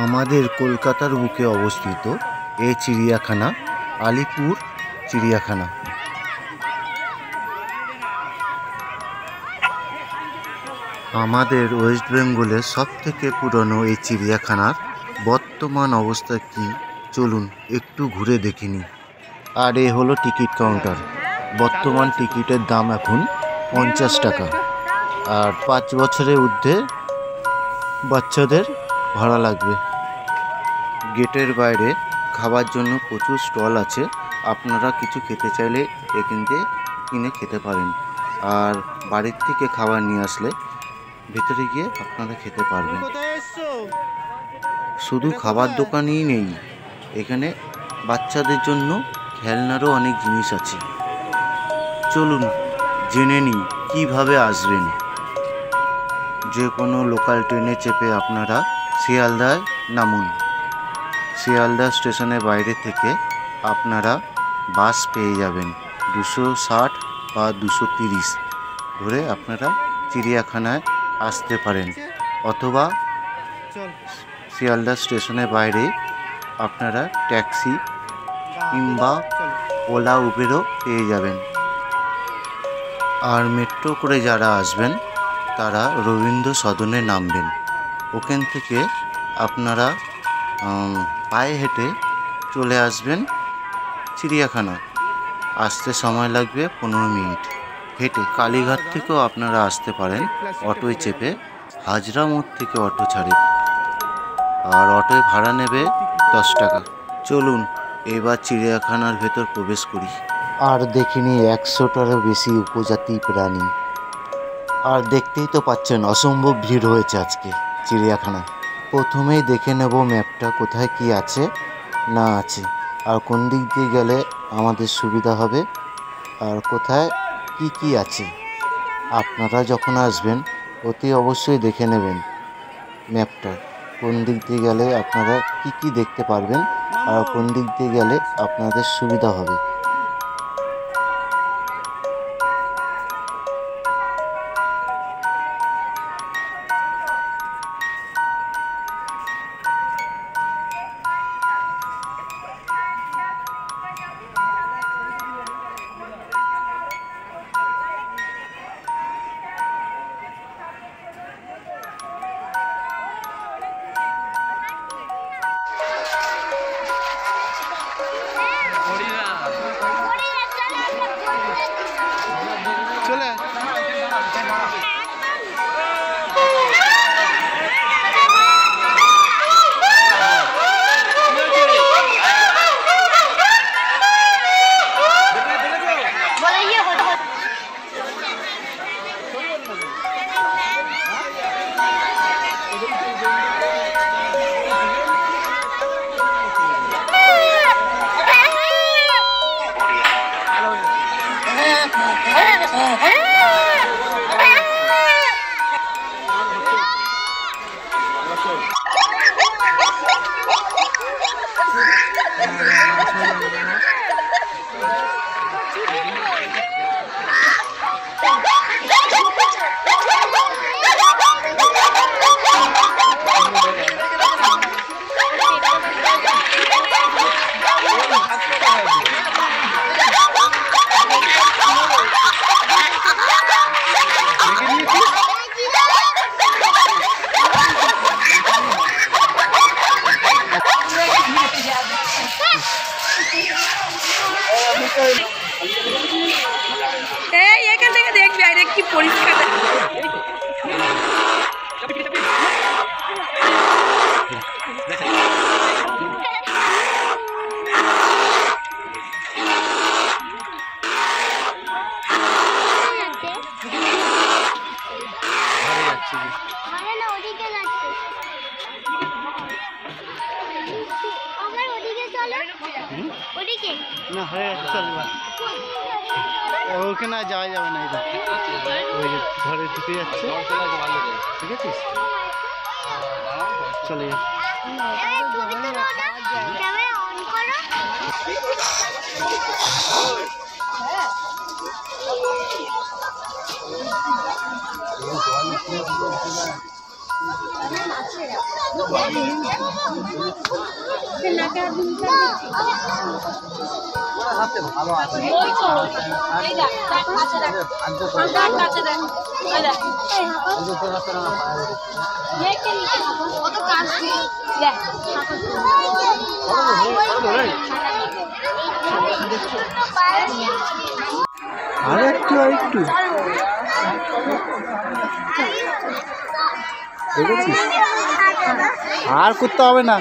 আমাদের কলকাতার বুকে অবস্থিত এই চিড়িয়াখানা আলিপুর চিড়িয়াখানা। আমাদের ওয়েস্ট বেঙ্গলের সবথেকে পুরনো এই চিড়িয়াখানার বর্তমান অবস্থা কি চলুন একটু ঘুরে দেখে নিই। আর এ হলো টিকিট কাউন্টার। বর্তমান টিকিটের দাম এখন 50 টাকা। আর 5 বছরের ঊর্ধ্বে বাচ্চাদের ভাড়া লাগবে। গেটের বাইরে খাবার জন্য প্রচুর স্টল আছে, আপনারা কিছু খেতে চাইলে এখান থেকে কিনে খেতে পারেন। আর বাড়ির থেকে খাবার নিয়ে আসলে ভেতরে গিয়ে আপনারা খেতে পারবেন। শুধু খাবার দোকানই নেই, এখানে বাচ্চাদের জন্য খেলনারও অনেক জিনিস আছে। চলুন জেনে নিই কীভাবে আসবেন। যে কোনো লোকাল ট্রেনে চেপে আপনারা শিয়ালদায় নামুন। শিয়ালদা স্টেশনের বাইরে থেকে আপনারা বাস পেয়ে যাবেন 260 বা 230 ধরে আপনারা চিড়িয়াখানায় আসতে পারেন, অথবা শিয়ালদা স্টেশনের বাইরে আপনারা ট্যাক্সি কিংবা ওলা উবেরও পেয়ে যাবেন। আর মেট্রো করে যারা আসবেন তারা রবীন্দ্র সদনে নামবেন। ওখান থেকে আপনারা পায়ে হেঁটে চলে আসবেন চিড়িয়াখানা। আসতে সময় লাগবে 15 মিনিট হেঁটে। কালীঘাট থেকেও আপনারা আসতে পারেন অটোয় চেপে। হাজরা মোড় থেকে অটো ছাড়ে, আর অটোয় ভাড়া নেবে 10 টাকা। চলুন এবার চিড়িয়াখানার ভেতর প্রবেশ করি। আর দেখিনি 100টারও বেশি উপজাতি প্রাণী। আর দেখতেই তো পাচ্ছেন অসম্ভব ভিড় হয়েছে আজকে চিড়িয়াখানায়। প্রথমেই দেখে নেব ম্যাপটা, কোথায় কি আছে না আছে, আর কোন দিক দিয়ে গেলে আমাদের সুবিধা হবে, আর কোথায় কি কি আছে। আপনারা যখন আসবেন অতি অবশ্যই দেখে নেবেন ম্যাপটা, কোন দিক দিয়ে গেলে আপনারা কি কি দেখতে পারবেন আর কোন দিক দিয়ে গেলে আপনাদের সুবিধা হবে। এখান থেকে দেখবি আরে কি পরিষ্কার। না হয়ে চলবে, ওখানে যাওয়া যাবে না, এটা ওই যে ঘরে ঢুকে যাচ্ছে, ঠিক আছে চলে যাবে। আর একটু দেখেছিস আর করতে হবে না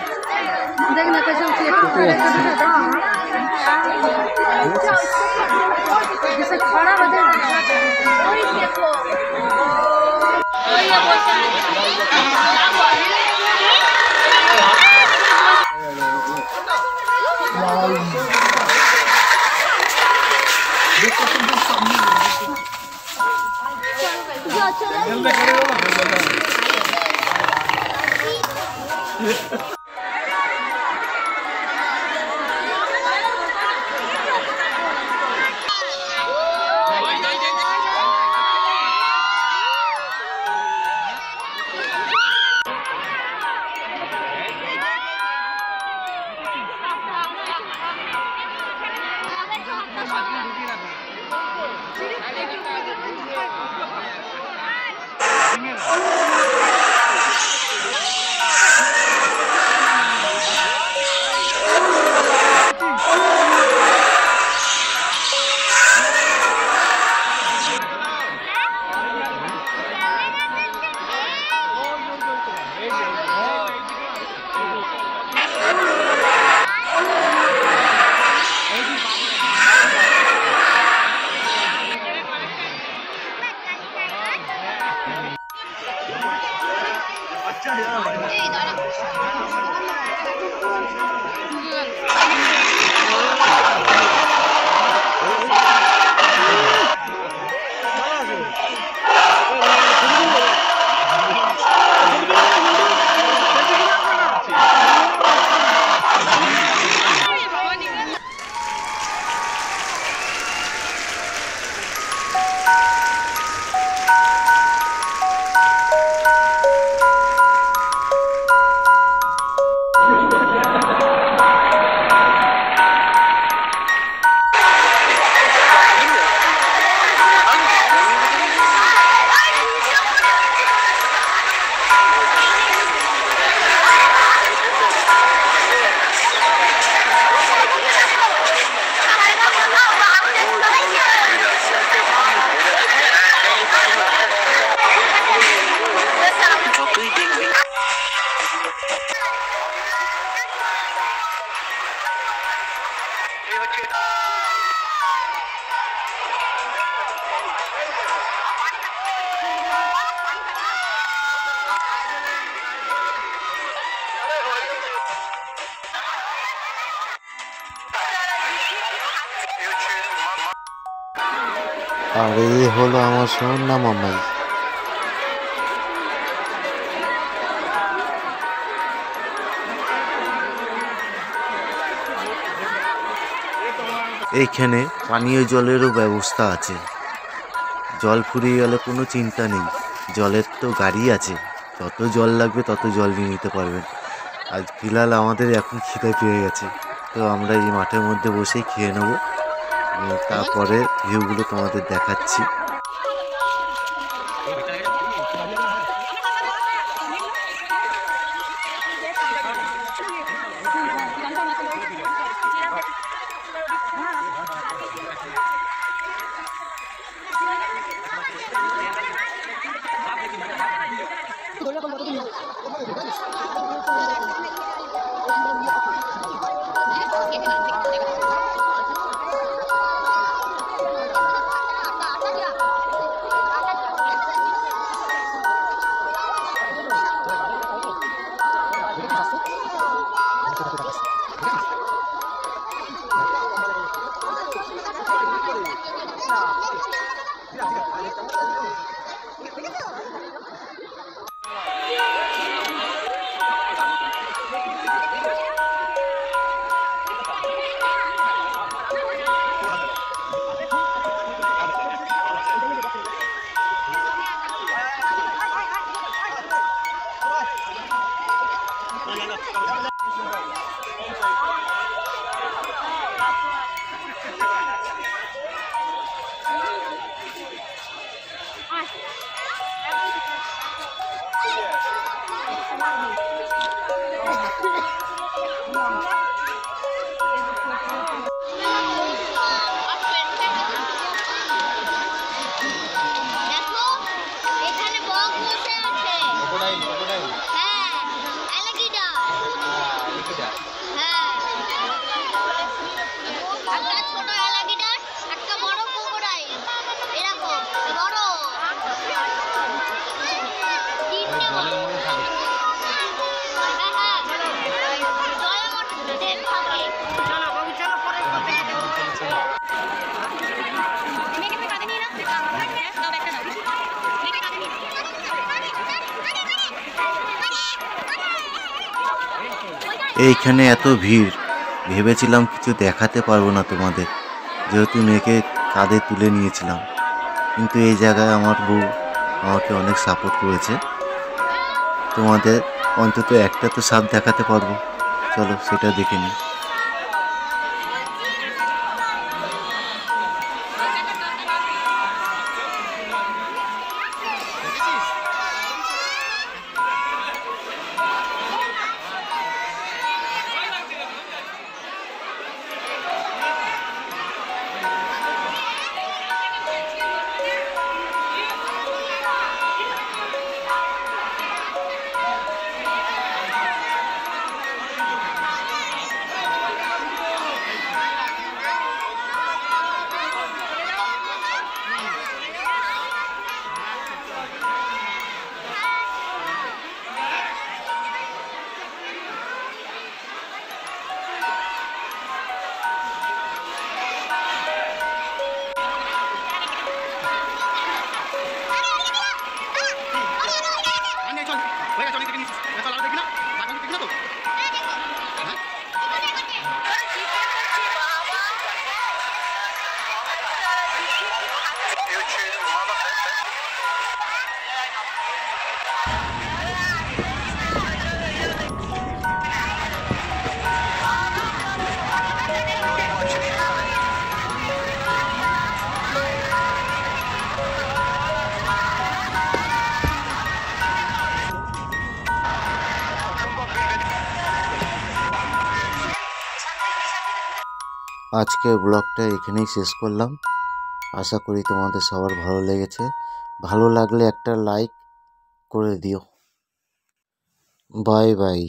আর এই হলো আমার সোনা মামাই। এইখানে পানীয় জলেরও ব্যবস্থা আছে। জল ফুরিয়ে গেলে কোনো চিন্তা নেই, জলের তো গাড়ি আছে, যত জল লাগবে তত জল নিয়ে নিতে পারবেন। আর ফিলহাল আমাদের এখন খিদে পেয়ে গেছে, তো আমরা এই মাঠের মধ্যে বসেই খেয়ে নেবো, তারপরে ভিউগুলো তোমাদের দেখাচ্ছি। এইখানে এত ভিড়, ভেবেছিলাম কিছু দেখাতে পারবো না তোমাদের, যেহেতু মেয়েকে কাঁধে তুলে নিয়েছিলাম। কিন্তু এই জায়গায় আমার বউ আমাকে অনেক সাপোর্ট করেছে। তোমাদের অন্তত একটা তো সাপ দেখাতে পারবো, চলো সেটা দেখে নিই। আজকের ব্লগটা এখানেই শেষ করলাম। আশা করি তোমাদের সবার ভালো লেগেছে। ভালো লাগলে একটা লাইক করে দিও। Bye bye.